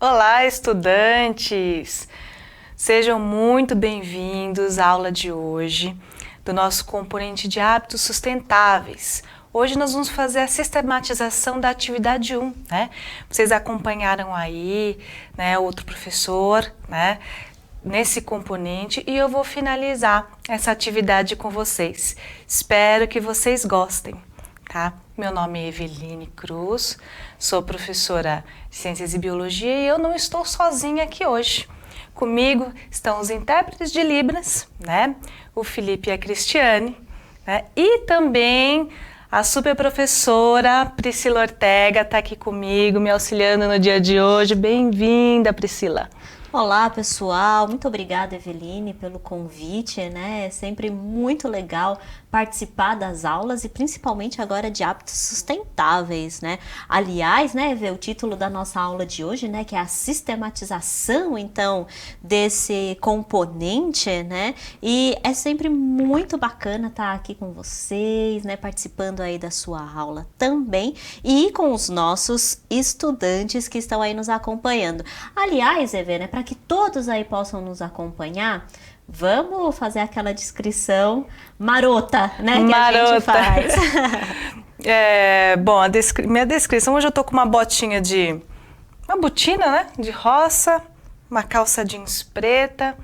Olá, estudantes! Sejam muito bem-vindos à aula de hoje do nosso componente de hábitos sustentáveis. Hoje nós vamos fazer a sistematização da atividade 1, né? Vocês acompanharam aí, né, outro professor, né, nesse componente e eu vou finalizar essa atividade com vocês. Espero que vocês gostem, tá? Meu nome é Eveline Cruz, sou professora de Ciências e Biologia e eu não estou sozinha aqui hoje. Comigo estão os intérpretes de Libras, né? O Felipe e a Cristiane, né? E também a super professora Priscila Ortega está aqui comigo, me auxiliando no dia de hoje. Bem-vinda, Priscila! Olá, pessoal! Muito obrigada, Eveline, pelo convite, né? É sempre muito legal participar das aulas e principalmente agora de hábitos sustentáveis, né? Aliás, né, o título da nossa aula de hoje, né, que é a sistematização, então, desse componente, né? E é sempre muito bacana estar aqui com vocês, né, participando aí da sua aula também e com os nossos estudantes que estão aí nos acompanhando. Aliás, Eve, né, para que todos aí possam nos acompanhar, vamos fazer aquela descrição marota, né, que a gente faz. Bom, minha descrição, hoje eu tô com uma botinha uma botina, né, de roça, uma calça jeans preta,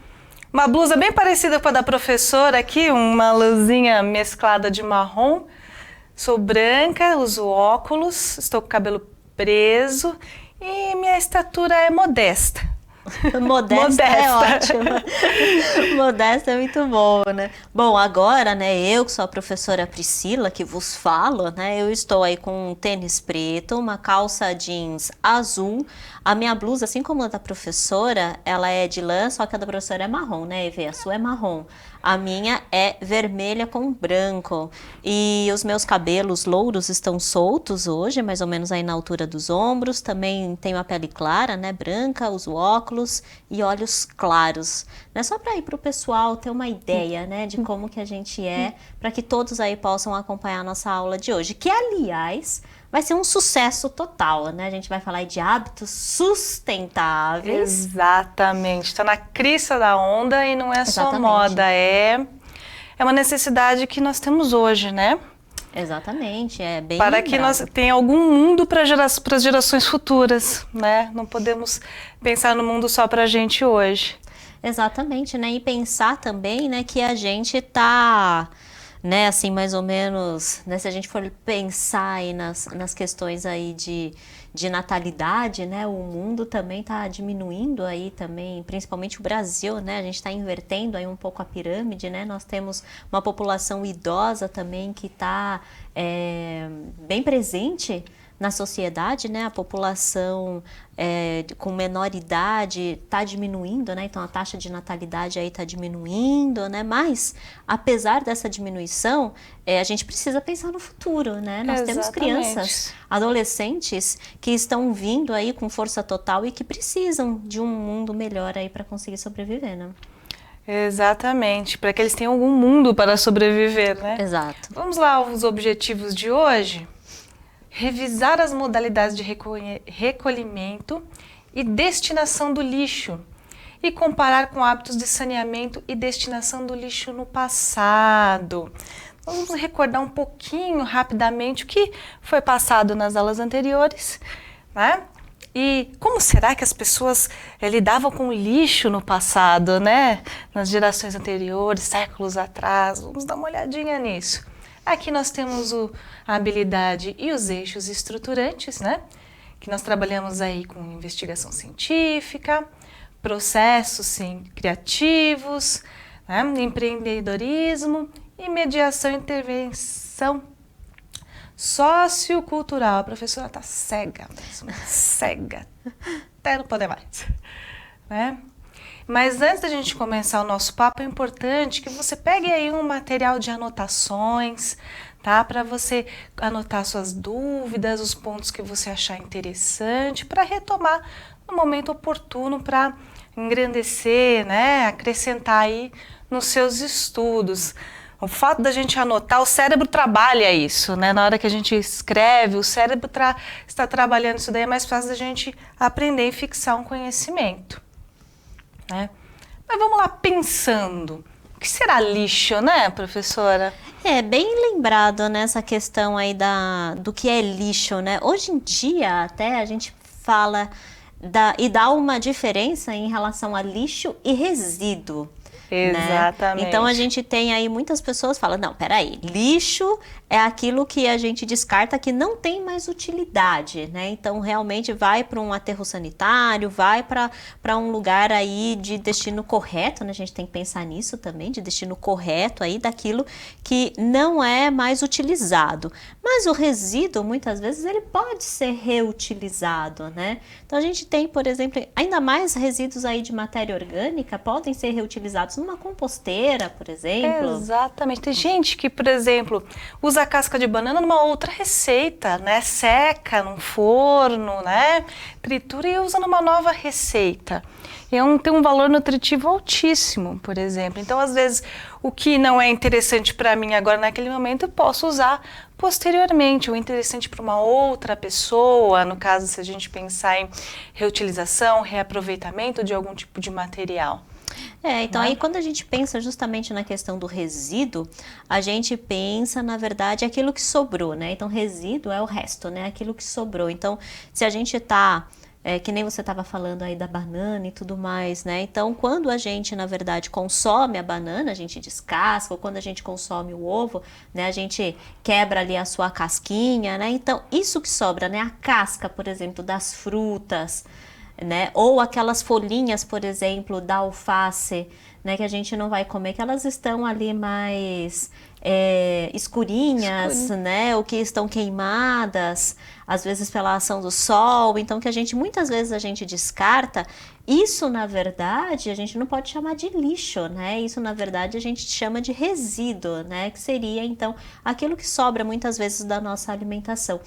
uma blusa bem parecida com a da professora aqui, uma luzinha mesclada de marrom, sou branca, uso óculos, estou com o cabelo preso e minha estatura é modesta. Modesta é ótimo. Modesta é muito bom, né? Bom, agora, né, eu que sou a professora Priscila, que vos falo, né, eu estou aí com um tênis preto, uma calça jeans azul, a minha blusa, assim como a da professora, ela é de lã, só que a da professora é marrom, né, Eve? A sua é marrom. A minha é vermelha com branco. E os meus cabelos louros estão soltos hoje, mais ou menos aí na altura dos ombros. Também tenho a pele clara, né, branca, uso óculos e olhos claros. Né, só para ir para o pessoal ter uma ideia, né, de como que a gente é, para que todos aí possam acompanhar a nossa aula de hoje. Que, aliás, vai ser um sucesso total, né? A gente vai falar de hábitos sustentáveis. Exatamente. Está na crista da onda e não é só moda, é uma necessidade que nós temos hoje, né? Exatamente, é bem para lembrado. que nós tenha algum mundo para as gerações futuras, né? Não podemos pensar no mundo só para a gente hoje. Exatamente, né? E pensar também, né, que a gente tá, né, assim, mais ou menos, né, se a gente for pensar aí nas questões aí de natalidade, né, o mundo também tá diminuindo aí também, principalmente o Brasil, né, a gente tá invertendo aí um pouco a pirâmide, né, nós temos uma população idosa também que tá bem presente na sociedade, né, a população com menor idade está diminuindo, né, então a taxa de natalidade aí está diminuindo, né, mas apesar dessa diminuição, a gente precisa pensar no futuro, né, nós temos crianças, adolescentes que estão vindo aí com força total e que precisam de um mundo melhor aí para conseguir sobreviver, né. Exatamente, para que eles tenham algum mundo para sobreviver, né? Exato. Vamos lá aos objetivos de hoje? Revisar as modalidades de recolhimento e destinação do lixo e comparar com hábitos de saneamento e destinação do lixo no passado. Vamos recordar um pouquinho rapidamente o que foi passado nas aulas anteriores, né? E como será que as pessoas lidavam com o lixo no passado, né? Nas gerações anteriores, séculos atrás. Vamos dar uma olhadinha nisso. Aqui nós temos a habilidade e os eixos estruturantes, né? Que nós trabalhamos aí com investigação científica, processos criativos, né? Empreendedorismo e mediação e intervenção sociocultural. A professora está cega mesmo, cega, até não poder mais, né? Mas antes da gente começar o nosso papo, é importante que você pegue aí um material de anotações, tá? Para você anotar suas dúvidas, os pontos que você achar interessante, para retomar no momento oportuno, para engrandecer, né? Acrescentar aí nos seus estudos. O fato da gente anotar, o cérebro trabalha isso, né? Na hora que a gente escreve, o cérebro está trabalhando isso daí, é mais fácil da gente aprender e fixar um conhecimento, né? Mas vamos lá pensando. O que será lixo, né, professora? É bem lembrado nessa questão aí do que é lixo, né? Hoje em dia até a gente fala e dá uma diferença em relação a lixo e resíduo. Exatamente. Né? Então a gente tem aí muitas pessoas que falam, não, peraí, lixo é aquilo que a gente descarta que não tem mais utilidade, né? Então realmente vai para um aterro sanitário, vai para um lugar aí de destino correto, né? A gente tem que pensar nisso também, de destino correto aí daquilo que não é mais utilizado. Mas o resíduo, muitas vezes, ele pode ser reutilizado, né? Então a gente tem, por exemplo, ainda mais resíduos aí de matéria orgânica podem ser reutilizados numa composteira, por exemplo. Exatamente. Tem gente que, por exemplo, usa a casca de banana numa outra receita, né? Seca num forno, né? Tritura e usa numa nova receita. E tem um valor nutritivo altíssimo, por exemplo. Então, às vezes, o que não é interessante para mim agora naquele momento, eu posso usar posteriormente, ou interessante para uma outra pessoa, no caso, se a gente pensar em reutilização, reaproveitamento de algum tipo de material. Então aí quando a gente pensa justamente na questão do resíduo, a gente pensa, na verdade, aquilo que sobrou, né? Então resíduo é o resto, né? Aquilo que sobrou. Então, se a gente que nem você estava falando aí da banana e tudo mais, né? Então, quando a gente, na verdade, consome a banana, a gente descasca, ou quando a gente consome o ovo, né? A gente quebra ali a sua casquinha, né? Então, isso que sobra, né? A casca, por exemplo, das frutas, né? Ou aquelas folhinhas, por exemplo, da alface, né? Que a gente não vai comer, que elas estão ali mais escurinhas, né? Ou que estão queimadas, às vezes pela ação do sol, então que muitas vezes a gente descarta. Isso, na verdade, a gente não pode chamar de lixo, né? Isso, na verdade, a gente chama de resíduo, né? Que seria, então, aquilo que sobra muitas vezes da nossa alimentação.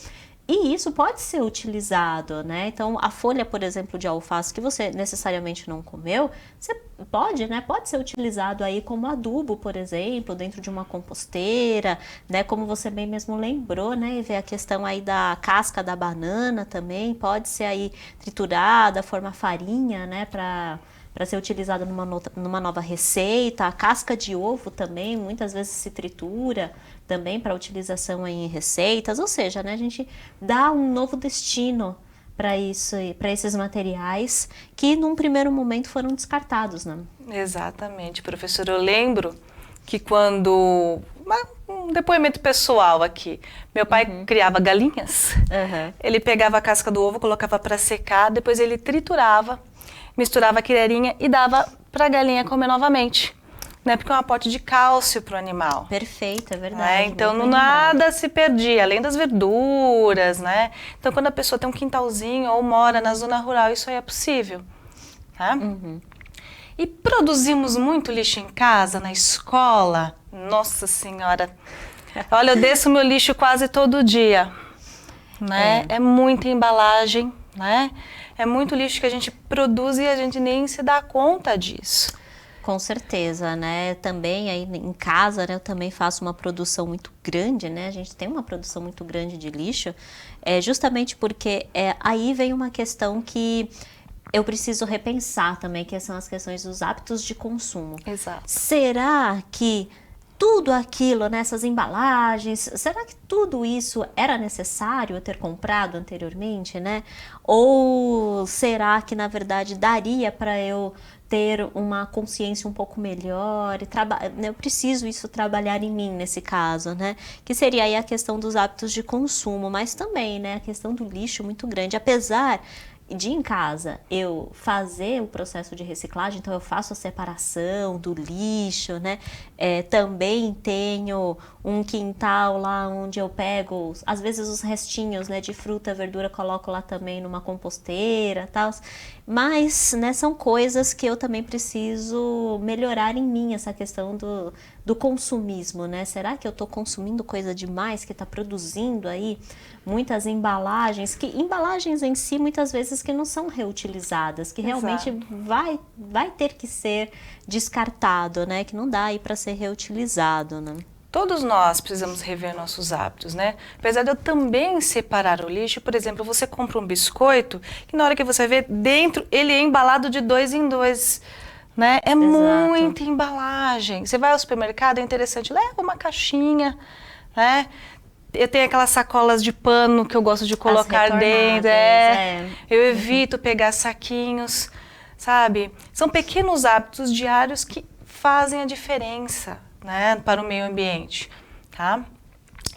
E isso pode ser utilizado, né? Então, a folha, por exemplo, de alface que você necessariamente não comeu, você pode ser utilizado aí como adubo, por exemplo, dentro de uma composteira, né? Como você bem mesmo lembrou, né? E ver a questão aí da casca da banana também, pode ser aí triturada, formar farinha, né? Para ser utilizada numa nova receita. A casca de ovo também, muitas vezes se tritura também para utilização em receitas, ou seja, né, a gente dá um novo destino para esses materiais que num primeiro momento foram descartados, né? Exatamente, professora. Eu lembro que quando, um depoimento pessoal aqui, meu pai criava galinhas, ele pegava a casca do ovo, colocava para secar, depois ele triturava, misturava a quireirinha e dava para a galinha comer novamente. Né, porque é um aporte de cálcio para o animal. Perfeito, é verdade. Então, nada se perdia, além das verduras, né? Então, quando a pessoa tem um quintalzinho ou mora na zona rural, isso aí é possível. Tá? E produzimos muito lixo em casa, na escola. Nossa Senhora! Olha, eu desço meu lixo quase todo dia. Né? É muita embalagem, né? É muito lixo que a gente produz e a gente nem se dá conta disso. Com certeza, né? Também aí em casa, né, eu também faço uma produção muito grande, né? A gente tem uma produção muito grande de lixo, justamente porque aí vem uma questão que eu preciso repensar também, que são as questões dos hábitos de consumo. Exato. Será que tudo aquilo, nessas embalagens, será que tudo isso era necessário eu ter comprado anteriormente, né? Ou será que, na verdade, daria para eu ter uma consciência um pouco melhor? Eu preciso isso trabalhar em mim nesse caso, né? Que seria aí a questão dos hábitos de consumo, mas também, né, a questão do lixo muito grande. Apesar de em casa eu fazer o processo de reciclagem, então eu faço a separação do lixo, né? Também tenho um quintal lá onde eu pego, às vezes, os restinhos, né, de fruta, verdura, coloco lá também numa composteira, tal. Mas, né, são coisas que eu também preciso melhorar em mim, essa questão do do consumismo, né? Será que eu estou consumindo coisa demais, que está produzindo aí muitas embalagens em si muitas vezes que não são reutilizadas, que realmente vai ter que ser descartado, né? Que não dá aí para ser reutilizado, né? Todos nós precisamos rever nossos hábitos, né? Apesar de eu também separar o lixo, por exemplo, você compra um biscoito que na hora que você vê dentro, ele é embalado de 2 em 2, né? É muita embalagem. Você vai ao supermercado, é interessante, leva uma caixinha, né? Eu tenho aquelas sacolas de pano que eu gosto de colocar dentro. Eu evito pegar saquinhos, sabe? São pequenos hábitos diários que fazem a diferença, né, para o meio ambiente, tá?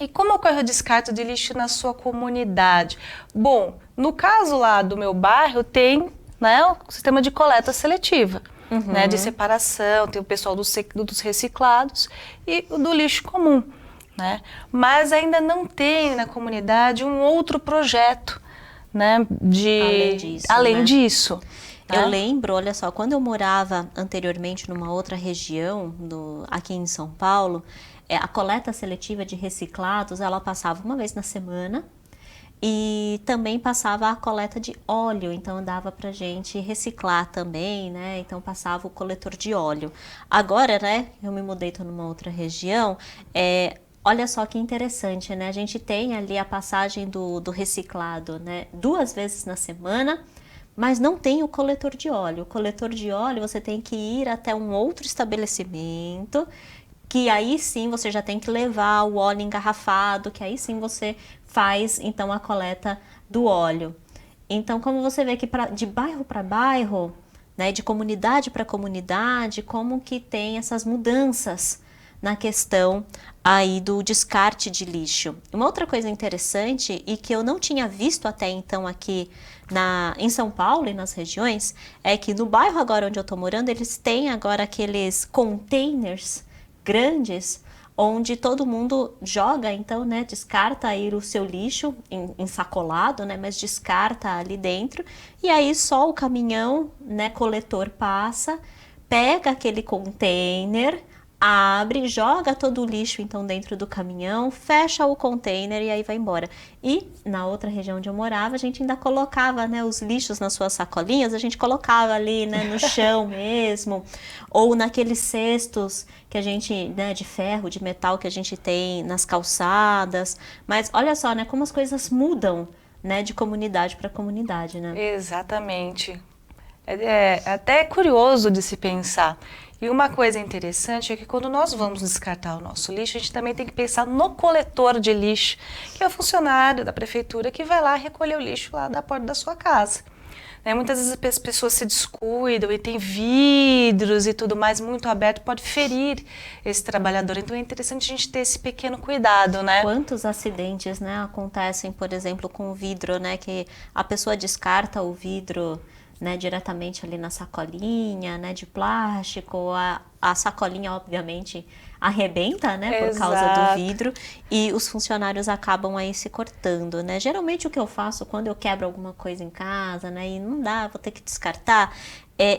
E como ocorre o descarte de lixo na sua comunidade? Bom, no caso lá do meu bairro tem, né, o sistema de coleta seletiva, né, de separação, tem o pessoal dos reciclados e o do lixo comum, né? Mas ainda não tem na comunidade um outro projeto, né, além disso. Eu lembro, olha só, quando eu morava anteriormente numa outra região, aqui em São Paulo, a coleta seletiva de reciclados, ela passava uma vez na semana e também passava a coleta de óleo, então dava pra gente reciclar também, né? Então passava o coletor de óleo. Agora, né, eu me mudei, tô numa outra região, olha só que interessante, né? A gente tem ali a passagem do reciclado, né, 2 vezes na semana, mas não tem o coletor de óleo. O coletor de óleo você tem que ir até um outro estabelecimento, que aí sim você já tem que levar o óleo engarrafado, que aí sim você faz então a coleta do óleo. Então, como você vê que de bairro para bairro, né, de comunidade para comunidade, como que tem essas mudanças na questão aí do descarte de lixo. Uma outra coisa interessante e que eu não tinha visto até então aqui em São Paulo e nas regiões, é que no bairro agora onde eu tô morando, eles têm agora aqueles containers grandes, onde todo mundo joga, então, né, descarta aí o seu lixo ensacolado, né, mas descarta ali dentro, e aí só o caminhão, né, coletor passa, pega aquele container, abre, joga todo o lixo então dentro do caminhão, fecha o container e aí vai embora. E na outra região onde eu morava, a gente ainda colocava, né, os lixos nas suas sacolinhas, a gente colocava ali, né, no chão mesmo, ou naqueles cestos que a gente, né, de ferro, de metal que a gente tem nas calçadas. Mas olha só, né, como as coisas mudam, né, de comunidade para comunidade, né? Exatamente. É até curioso de se pensar. E uma coisa interessante é que quando nós vamos descartar o nosso lixo, a gente também tem que pensar no coletor de lixo, que é o funcionário da prefeitura que vai lá recolher o lixo lá da porta da sua casa. Né? Muitas vezes as pessoas se descuidam e tem vidros e tudo mais muito aberto, pode ferir esse trabalhador. Então é interessante a gente ter esse pequeno cuidado, né? Quantos acidentes, né, acontecem, por exemplo, com o vidro, né, que a pessoa descarta o vidro, né, diretamente ali na sacolinha, né, de plástico, a sacolinha obviamente arrebenta, né, por causa do vidro, e os funcionários acabam aí se cortando, né. Geralmente o que eu faço quando eu quebro alguma coisa em casa, né, e não dá, vou ter que descartar,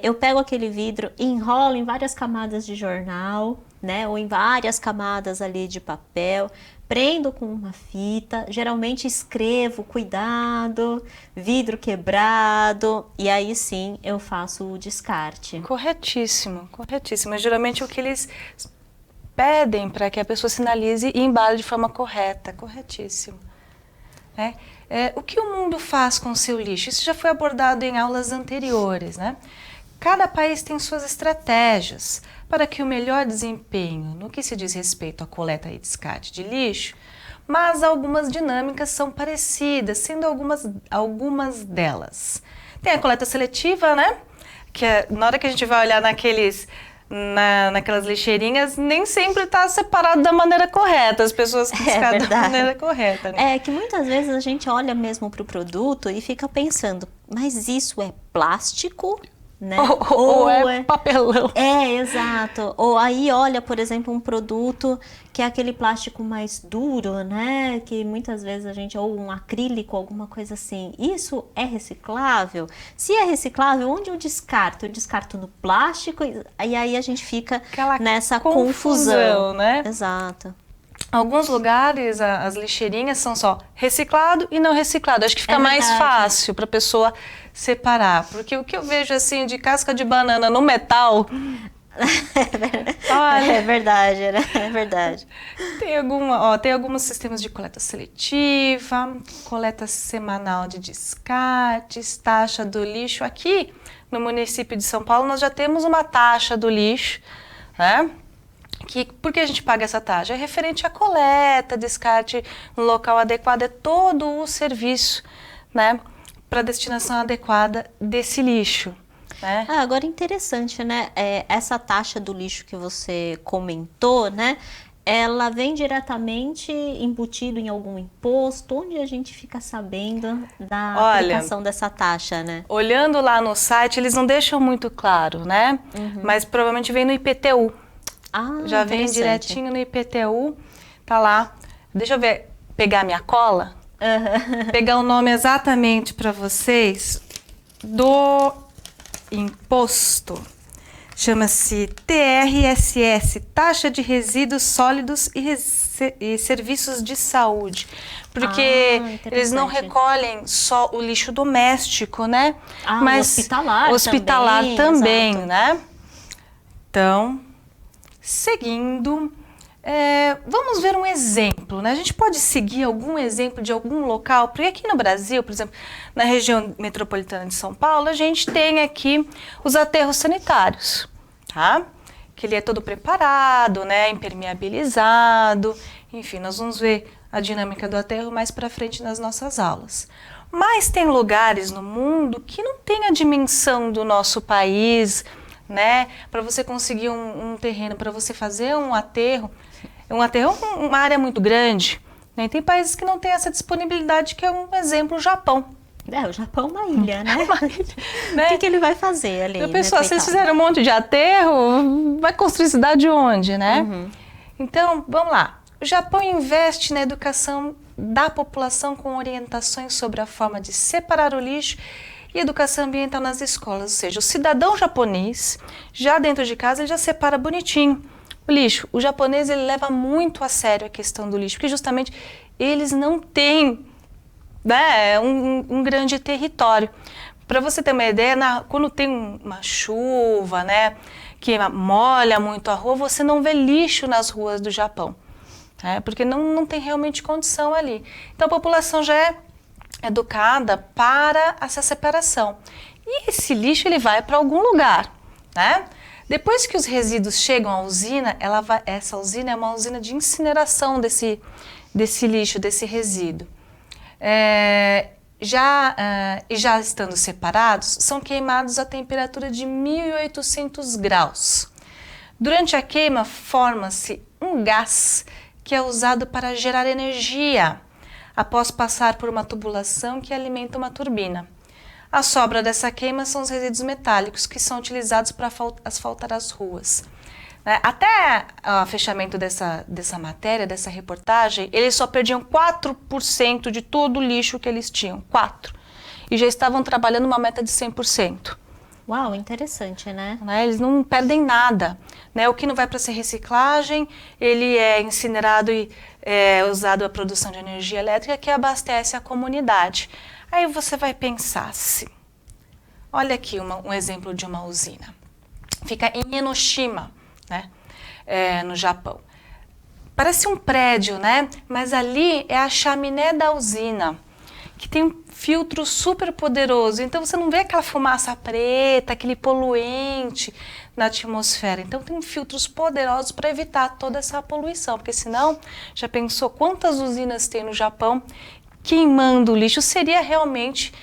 eu pego aquele vidro e enrolo em várias camadas de jornal, né, ou em várias camadas ali de papel, prendo com uma fita, geralmente escrevo cuidado, vidro quebrado, e aí sim eu faço o descarte. Corretíssimo, corretíssimo. Geralmente é o que eles pedem para que a pessoa sinalize e embale de forma correta, corretíssimo. O que o mundo faz com o seu lixo? Isso já foi abordado em aulas anteriores, né? Cada país tem suas estratégias para que o melhor desempenho no que se diz respeito à coleta e descarte de lixo, mas algumas dinâmicas são parecidas, sendo algumas delas. Tem a coleta seletiva, né? Que na hora que a gente vai olhar naquelas lixeirinhas, nem sempre está separado da maneira correta, as pessoas descartam da maneira correta. Né? É que muitas vezes a gente olha mesmo para o produto e fica pensando, mas isso é plástico né? Ou é papelão. Exato. Ou aí olha, por exemplo, um produto que é aquele plástico mais duro, né? Que muitas vezes a gente, ou um acrílico, alguma coisa assim. Isso é reciclável? Se é reciclável, onde eu descarto? Eu descarto no plástico e aí a gente fica Aquela nessa confusão, né? Exato. Alguns lugares as lixeirinhas são só reciclado e não reciclado. Acho que fica mais fácil para a pessoa separar. Porque o que eu vejo assim de casca de banana no metal. Olha, é verdade, é verdade. Tem alguns sistemas de coleta seletiva, coleta semanal de descartes, taxa do lixo. Aqui no município de São Paulo nós já temos uma taxa do lixo, né? Por que a gente paga essa taxa? É referente à coleta, descarte no local adequado, é todo o serviço, né, para a destinação adequada desse lixo. Né? Agora interessante, né? Essa taxa do lixo que você comentou, né? Ela vem diretamente embutido em algum imposto? Onde a gente fica sabendo da aplicação dessa taxa, né? Olhando lá no site, eles não deixam muito claro, né? Mas provavelmente vem no IPTU. Já vem direitinho no IPTU, tá lá. Deixa eu ver, pegar minha cola, pegar o nome exatamente para vocês do imposto. Chama-se TRSS, Taxa de Resíduos Sólidos e Serviços de Saúde. Porque eles não recolhem só o lixo doméstico, né? Mas hospitalar também, né? Então, seguindo, vamos ver um exemplo, né? A gente pode seguir algum exemplo de algum local, porque aqui no Brasil, por exemplo, na região metropolitana de São Paulo, a gente tem aqui os aterros sanitários, tá? Que ele é todo preparado, né? Impermeabilizado, enfim, nós vamos ver a dinâmica do aterro mais para frente nas nossas aulas. Mas tem lugares no mundo que não tem a dimensão do nosso país, né? Para você conseguir um terreno, para você fazer um aterro é uma área muito grande, né? Tem países que não têm essa disponibilidade, que é um exemplo, o Japão. O Japão é uma ilha, né? Né? O que ele vai fazer ali? A pessoa, vocês fizeram um monte de aterro, vai construir cidade onde, né? Então, vamos lá. O Japão investe na educação da população com orientações sobre a forma de separar o lixo e educação ambiental nas escolas, ou seja, o cidadão japonês, já dentro de casa, ele já separa bonitinho o lixo. O japonês, ele leva muito a sério a questão do lixo, porque justamente eles não têm, né, um grande território. Para você ter uma ideia, quando tem uma chuva, né, que molha muito a rua, você não vê lixo nas ruas do Japão, né, porque não tem realmente condição ali. Então a população já é educada para essa separação. E esse lixo ele vai para algum lugar, né? Depois que os resíduos chegam à usina, essa usina é uma usina de incineração desse lixo, desse resíduo. Já estando separados, são queimados a temperatura de 1.800 graus. Durante a queima, forma-se um gás que é usado para gerar energia, após passar por uma tubulação que alimenta uma turbina. A sobra dessa queima são os resíduos metálicos que são utilizados para asfaltar as ruas. Até o fechamento dessa matéria, dessa reportagem, eles só perdiam 4% de todo o lixo que eles tinham, 4%. E já estavam trabalhando uma meta de 100%. Uau, interessante, né? Eles não perdem nada. O que não vai para ser reciclagem, ele é incinerado e é usado a produção de energia elétrica que abastece a comunidade. Aí você vai pensar assim, olha aqui um exemplo de uma usina. Fica em Enoshima, né? No Japão. Parece um prédio, né? Mas ali é a chaminé da usina, que tem um filtro super poderoso. Então você não vê aquela fumaça preta, aquele poluente na atmosfera. Então tem filtros poderosos para evitar toda essa poluição, porque senão, já pensou quantas usinas tem no Japão queimando o lixo? Seria realmente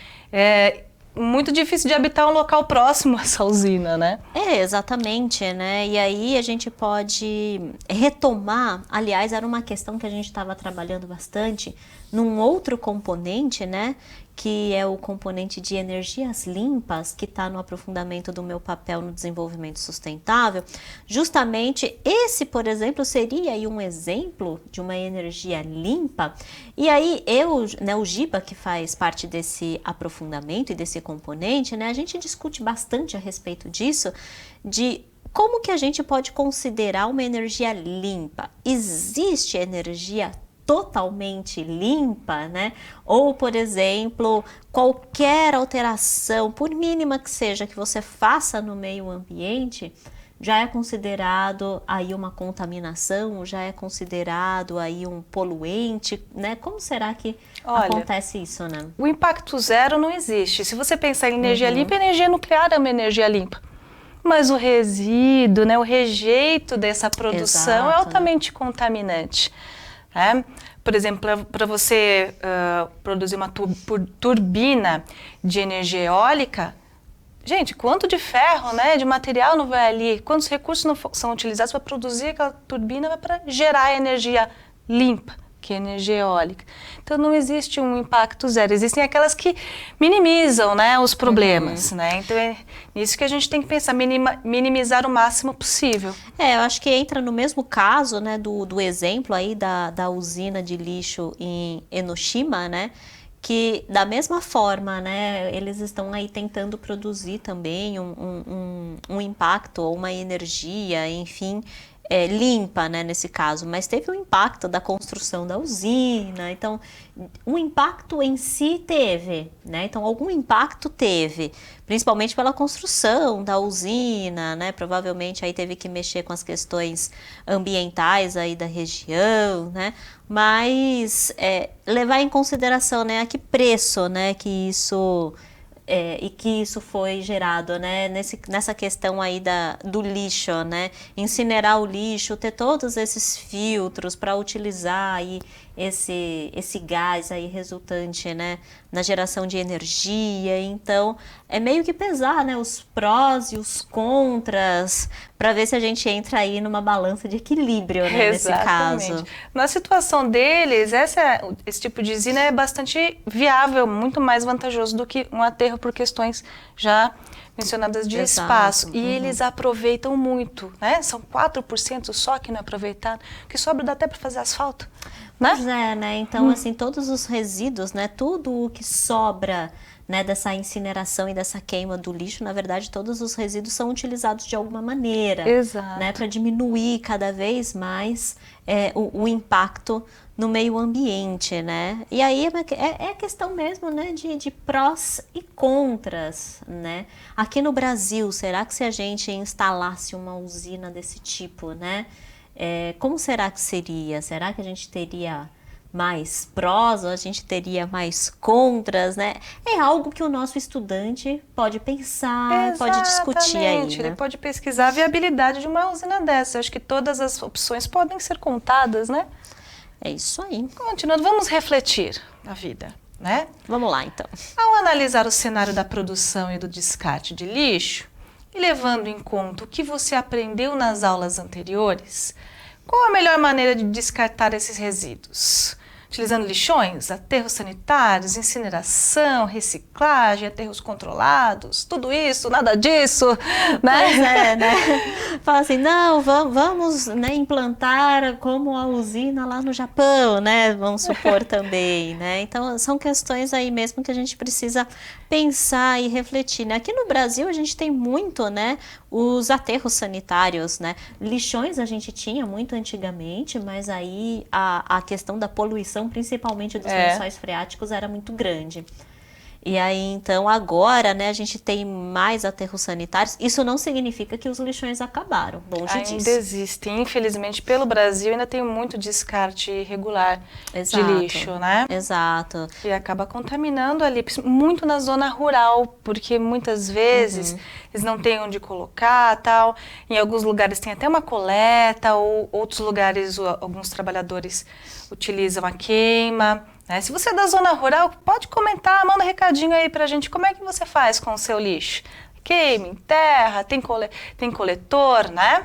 muito difícil de habitar um local próximo a essa usina, né? Exatamente, né? E aí a gente pode retomar, aliás, era uma questão que a gente estava trabalhando bastante num outro componente, né? que é o componente de energias limpas, que está no aprofundamento do meu papel no desenvolvimento sustentável, justamente esse, por exemplo, seria aí um exemplo de uma energia limpa. E aí o Giba, que faz parte desse aprofundamento e desse componente, né, a gente discute bastante a respeito disso, de como que a gente pode considerar uma energia limpa. Existe energia totalmente limpa, né? Ou, por exemplo, qualquer alteração, por mínima que seja, que você faça no meio ambiente, já é considerado aí uma contaminação, já é considerado aí um poluente, né? Como será que acontece isso, né? O impacto zero não existe. Se você pensar em energia limpa, a energia nuclear é uma energia limpa. Mas o resíduo, né, o rejeito dessa produção é altamente contaminante. Por exemplo, para você produzir uma turbina de energia eólica, gente, quanto de ferro, né, de material não vai ali, quantos recursos não são utilizados para produzir aquela turbina para gerar energia limpa, que é energia eólica. Então não existe um impacto zero, existem aquelas que minimizam, né, os problemas, né? Então é nisso que a gente tem que pensar, minimizar o máximo possível. Eu acho que entra no mesmo caso, né, do exemplo aí da usina de lixo em Enoshima, né? Que da mesma forma, né, eles estão aí tentando produzir também um impacto ou uma energia, enfim, limpa, né, nesse caso, mas teve o impacto da construção da usina, então o impacto em si teve, né, então algum impacto teve, principalmente pela construção da usina, né, provavelmente aí teve que mexer com as questões ambientais aí da região, né, mas levar em consideração, né, a que preço, né, que isso e que isso foi gerado, né, nessa questão aí do lixo, né, incinerar o lixo, ter todos esses filtros para utilizar aí esse gás aí resultante, né, na geração de energia. Então é meio que pesar, né, os prós e os contras para ver se a gente entra aí numa balança de equilíbrio, né, nesse caso. Na situação deles, esse tipo de usina é bastante viável, muito mais vantajoso do que um aterro por questões já mencionadas de espaço. E eles aproveitam muito, né? São 4% só que não é aproveitado, que sobra dá até para fazer asfalto. Pois né? Então, assim, todos os resíduos, né? Tudo o que sobra, né, dessa incineração e dessa queima do lixo, na verdade, todos os resíduos são utilizados de alguma maneira. Exato. Né, para diminuir cada vez mais o impacto no meio ambiente, né? E aí é questão mesmo, né, de prós e contras, né? Aqui no Brasil, será que se a gente instalasse uma usina desse tipo, né? Como será que seria? Será que a gente teria mais prós ou a gente teria mais contras, né? É algo que o nosso estudante pode pensar, pode discutir aí, né? Ele pode pesquisar a viabilidade de uma usina dessa. Acho que todas as opções podem ser contadas, né? É isso aí. Continuando, vamos refletir a vida, né? Vamos lá, então. Ao analisar o cenário da produção e do descarte de lixo, e levando em conta o que você aprendeu nas aulas anteriores, qual a melhor maneira de descartar esses resíduos? Utilizando lixões, aterros sanitários, incineração, reciclagem, aterros controlados, tudo isso, nada disso, né? Pois né? Fala assim, não, vamos né, implantar como a usina lá no Japão, né? Vamos supor também, né? Então, são questões aí mesmo que a gente precisa pensar e refletir, né? Aqui no Brasil a gente tem muito, né, os aterros sanitários, né? Lixões a gente tinha muito antigamente, mas aí a questão da poluição, principalmente dos lençóis freáticos, era muito grande. E aí, então, agora, né, a gente tem mais aterros sanitários. Isso não significa que os lixões acabaram, longe disso. Ainda existem. Infelizmente, pelo Brasil, ainda tem muito descarte irregular de lixo, né? Exato. E acaba contaminando ali, muito na zona rural, porque muitas vezes eles não têm onde colocar, tal. Em alguns lugares tem até uma coleta, ou outros lugares, alguns trabalhadores utilizam a queima. Se você é da zona rural, pode comentar, manda um recadinho aí pra gente, como é que você faz com o seu lixo? Queima, enterra, tem coletor, né?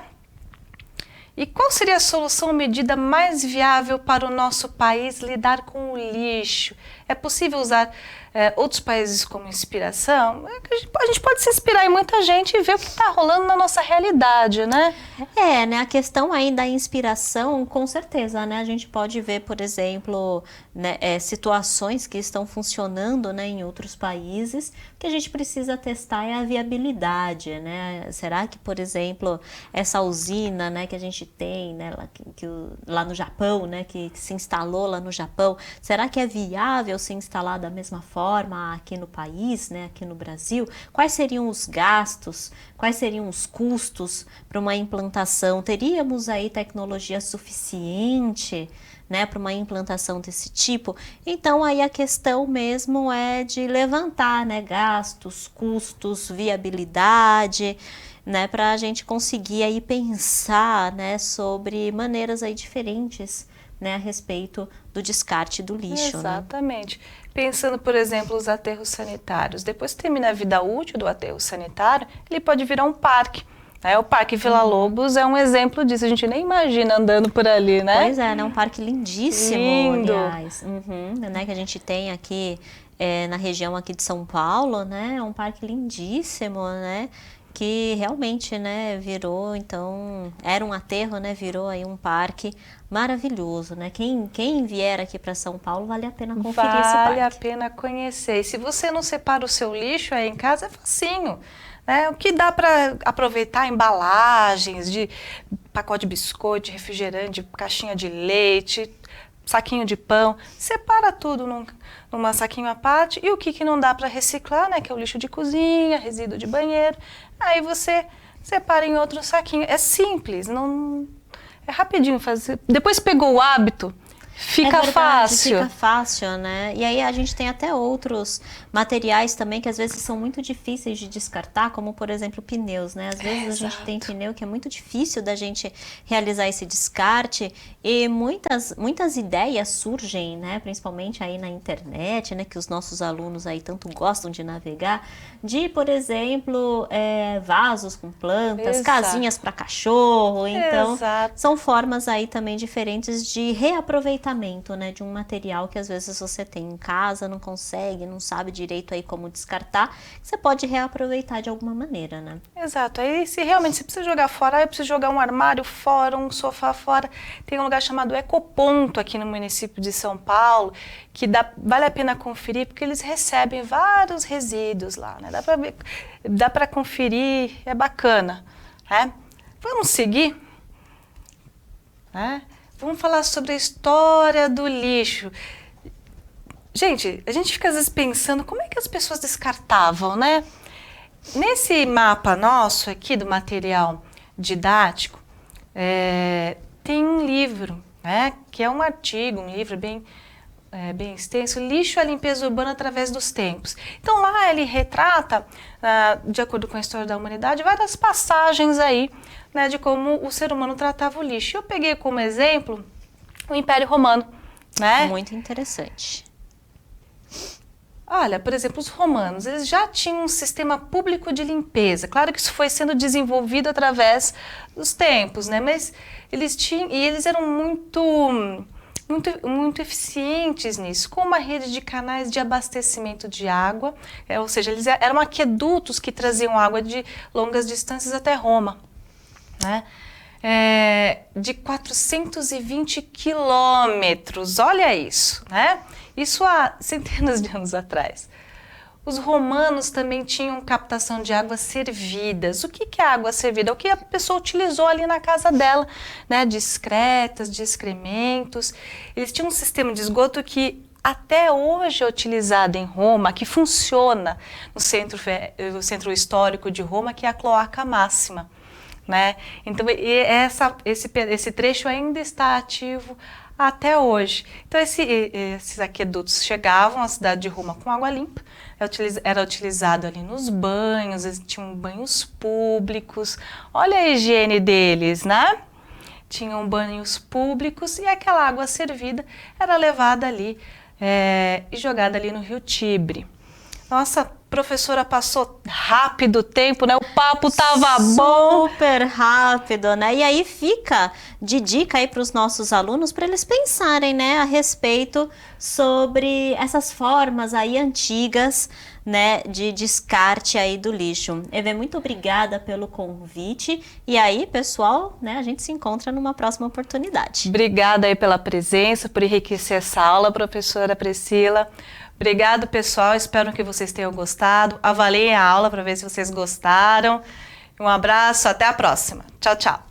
E qual seria a solução, medida mais viável para o nosso país lidar com o lixo? É possível usar outros países como inspiração, a gente pode se inspirar em muita gente e ver o que está rolando na nossa realidade, né? Né? A questão aí da inspiração, com certeza, né? A gente pode ver, por exemplo, né, situações que estão funcionando, né, em outros países, que a gente precisa testar é a viabilidade, né? Será que, por exemplo, essa usina, né, que a gente tem, né, lá no Japão, né, que se instalou lá no Japão, será que é viável se instalar da mesma forma aqui no país, né, aqui no Brasil? Quais seriam os gastos? Quais seriam os custos para uma implantação? Teríamos aí tecnologia suficiente, né, para uma implantação desse tipo? Então aí a questão mesmo é de levantar, né, gastos, custos, viabilidade, né, para a gente conseguir aí pensar, né, sobre maneiras aí diferentes, né, a respeito do descarte do lixo. Exatamente. Né? Pensando, por exemplo, os aterros sanitários. Depois que termina a vida útil do aterro sanitário, ele pode virar um parque. O Parque Vila Lobos é um exemplo disso, a gente nem imagina andando por ali, né? Pois é, né? Um parque lindíssimo, lindo. Aliás. Né? Que a gente tem aqui na região aqui de São Paulo, né? É um parque lindíssimo, né? Que realmente, né, virou, então, era um aterro, né, virou aí um parque maravilhoso, né? Quem vier aqui para São Paulo, vale a pena conferir esse parque. Vale a pena conhecer. E se você não separa o seu lixo aí em casa, é facinho. O que dá para aproveitar embalagens de pacote de biscoito, de refrigerante, de caixinha de leite, saquinho de pão, separa tudo numa saquinho à parte, e o que não dá para reciclar, né, que é o lixo de cozinha, resíduo de banheiro, aí você separa em outro saquinho. É simples, não é rapidinho fazer. Depois pegou o hábito, fica fácil. Fica fácil, né? E aí a gente tem até outros materiais também que às vezes são muito difíceis de descartar, como por exemplo pneus, né? Às vezes a gente tem pneu que é muito difícil da gente realizar esse descarte e muitas ideias surgem, né? Principalmente aí na internet, né? Que os nossos alunos aí tanto gostam de navegar, de, por exemplo, vasos com plantas, casinhas para cachorro. Então, são formas aí também diferentes de reaproveitar, né, de um material que às vezes você tem em casa, não consegue, não sabe direito aí como descartar, você pode reaproveitar de alguma maneira, né? Exato. Aí se realmente você precisa jogar fora, eu preciso jogar um armário fora, um sofá fora, tem um lugar chamado Ecoponto aqui no município de São Paulo, que vale a pena conferir, porque eles recebem vários resíduos lá, né? Dá para conferir, é bacana, né? Vamos seguir? Vamos falar sobre a história do lixo. Gente, a gente fica às vezes pensando como é que as pessoas descartavam, né? Nesse mapa nosso aqui do material didático, tem um livro, né? Que é um artigo, um livro bem extenso, Lixo e a Limpeza Urbana através dos Tempos. Então lá ele retrata, de acordo com a história da humanidade, várias passagens aí, né, de como o ser humano tratava o lixo. Eu peguei como exemplo o Império Romano, né? Muito interessante. Olha, por exemplo, os romanos, eles já tinham um sistema público de limpeza. Claro que isso foi sendo desenvolvido através dos tempos, né? Mas eles eram muito eficientes nisso, com uma rede de canais de abastecimento de água, ou seja, eles eram aquedutos que traziam água de longas distâncias até Roma, né? De 420 quilômetros, olha isso, né? Isso há centenas de anos atrás. Os romanos também tinham captação de águas servidas. O que é água servida? É o que a pessoa utilizou ali na casa dela, né? De excretas, de excrementos. Eles tinham um sistema de esgoto que até hoje é utilizado em Roma, que funciona no centro histórico de Roma, que é a Cloaca Máxima, né? Então esse trecho ainda está ativo até hoje. Então esses aquedutos chegavam à cidade de Roma com água limpa, era utilizado ali nos banhos, eles tinham banhos públicos, olha a higiene deles, né? Tinham banhos públicos e aquela água servida era levada ali e jogada ali no Rio Tibre. Nossa, Professora, passou rápido o tempo, né? O papo tava bom. Super rápido, né? E aí fica de dica aí para os nossos alunos para eles pensarem, né, a respeito sobre essas formas aí antigas, né, de descarte aí do lixo. Evê, muito obrigada pelo convite. E aí, pessoal, né, a gente se encontra numa próxima oportunidade. Obrigada aí pela presença, por enriquecer essa aula, professora Priscila. Obrigado, pessoal. Espero que vocês tenham gostado. Avaliem a aula para ver se vocês gostaram. Um abraço, até a próxima. Tchau, tchau.